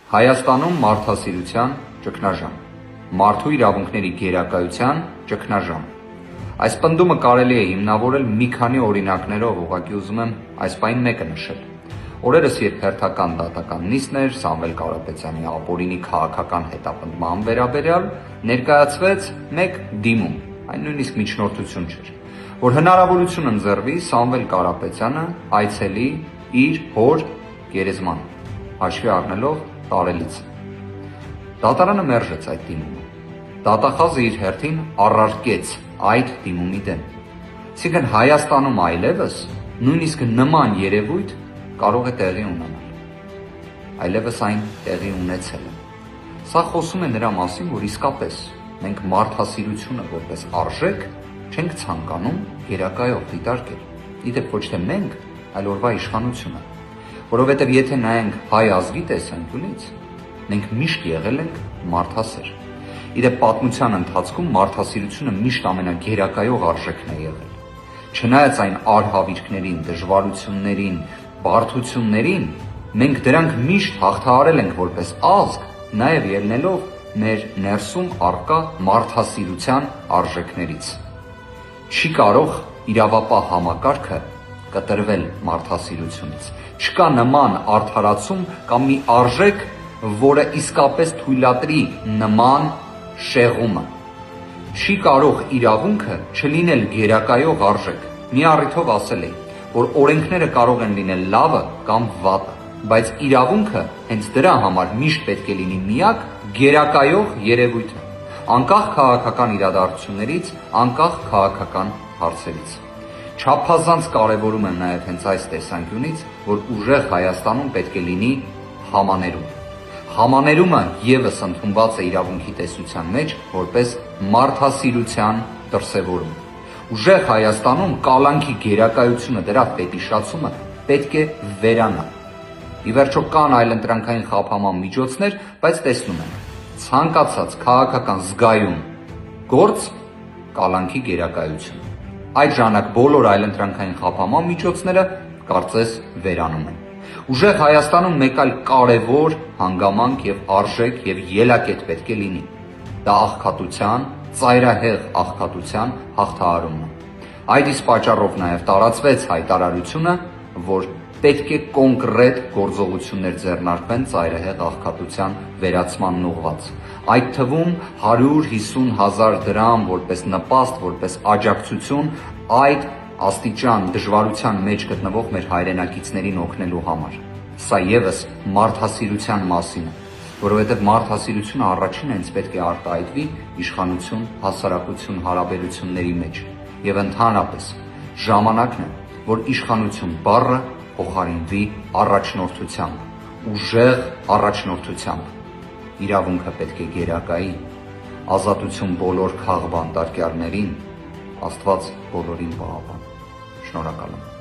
Հայաստանում մարդասիրության ճգնաժամ, մարդու իրավունքների գերակայության ճգնաժամ։ Այս պնդումը կարելի է հիմնավորել մի քանի օրինակներով, ուղղակի ուզում եմ այս պայն մեկը նշել։ Օրերս երբ հերթական դատական նիստն էր Սամվել Կարապետյանի ապօրինի քաղաքական հետապնդման վերաբերյալ, ներկայացվեց մեկ դիմում, այն նույնիսկ միջնորդություն չէր, որ հնարավորություն ընձեռվի Սամվել Կարապետյանը այցելի իր հոր գերեզման, հաշվի առնելով տարելիցը։ Դատարանը մերժեց այդ դիմումը։ Դատախազը իր հերթին առարկեց այդ դիմումի դեմ։ Այսինքն Հայաստանում այլևս նույնիսկ նման երևույթ կարող է տեղի ունենալ։ Այլևս այն տեղի ունեցել է։ Սա խոսում է նրա մասին, որ իսկապես մենք մարդասիրությունը որպես արժեք չենք ցանկանում գերակայով դիտարկել։ Իդեպ ոչ թե մենք, այլ օրվա իշխանությունը։ Որովհետև եթե նայենք հայ ազգի տեսանկյունից, մենք միշտ եղել ենք մարդասեր։ Իդեպ պատմության ընթացքում մարդասիրությունը միշտ ամենագերակայող արժեքն է եղել։ Չնայած այն արհավիրքներին, դժվարություններին, բարդություններին, մենք դրանք միշտ հաղթահարել ենք որպես ազգ, նաև ելնելով մեր ներսում առկա մարդասիրության արժեքներից։ Չի կարող իրավապահ համակարգը կտրվել մարդասիրությունից։ Չկա նման արդարացում կամ մի արժեք, որը իսկապես թույլատրի նման շեղումը։ Չի կարող իրավունքը չլինել գերակայող արժեք։ Մի առիթով ասել էի, որ օրենքները կարող են լինել լավը կամ վատը, բայց իրավունքը հենց դրա համար միշտ պետք է լինի միակ գերակայող երևույթը, անկախ քաղաքական իրադարձություններից, անկախ քաղաքական հարցերից։ Չափազանց կարևորում եմ նաև հենց այս տեսանկյունից, որ ուժեղ Հայաստանում պետք է լինի համաներում։ Համաներումը ևս ընդունված է իրավունքի տեսության մեջ որպես մարդասիրության դրսևորում։ Ուժեղ Հայաստանում կալանքի գերակայությունը, դրա ֆետիշացումը պետք է վերանա։ Ի վերջո կան այլընտրանքային խափանման միջոցներ, բայց տեսնում եմ, ցանկացած քաղաքական զգայուն գործ կալանքի գերակայություն։ Այդ ժամանակ բոլոր այլընտրանքային խափանման միջոցները կարծես վերանում են։ Ուժեղ Հայաստանում մեկ այլ կարևոր հանգամանք եւ արժեք եւ ելակետ պետք է լինի։ Դա աղքատության, ծայրահեղ աղքատության հաղթահարումն է։ Այդ իսկ պատճառով նաեւ տարածվեց հայտարարությունը, որ պետք է կոնկրետ գործողություններ ձեռնարկվեն ծայրահեղ աղքատության վերացմանն ուղղված։ Այդ թվում 150,000 դրամ որպես նպաստ, որպես աջակցություն այդ աստիճան դժվարության մեջ գտնվող մեր հայրենակիցներին օգնելու համար։ Սա ևս մարդասիրության մասին է, որովհետև մարդասիրությունը առաջինը հենց պետք է արտահայտվի իշխանություն, հասարակություն հարաբերությունների մեջ։ Եվ ընդհանրապես ժամանակն է, որ իշխանություն բառը փոխարինվի առաջնորդությամբ, ուժեղ առաջնորդությամբ։ Իրավունքը պետք է գերակայի, ազատություն բոլոր քաղբանտարկյալներին, Աստված բոլորին պահապան։ Շնորհակալ եմ։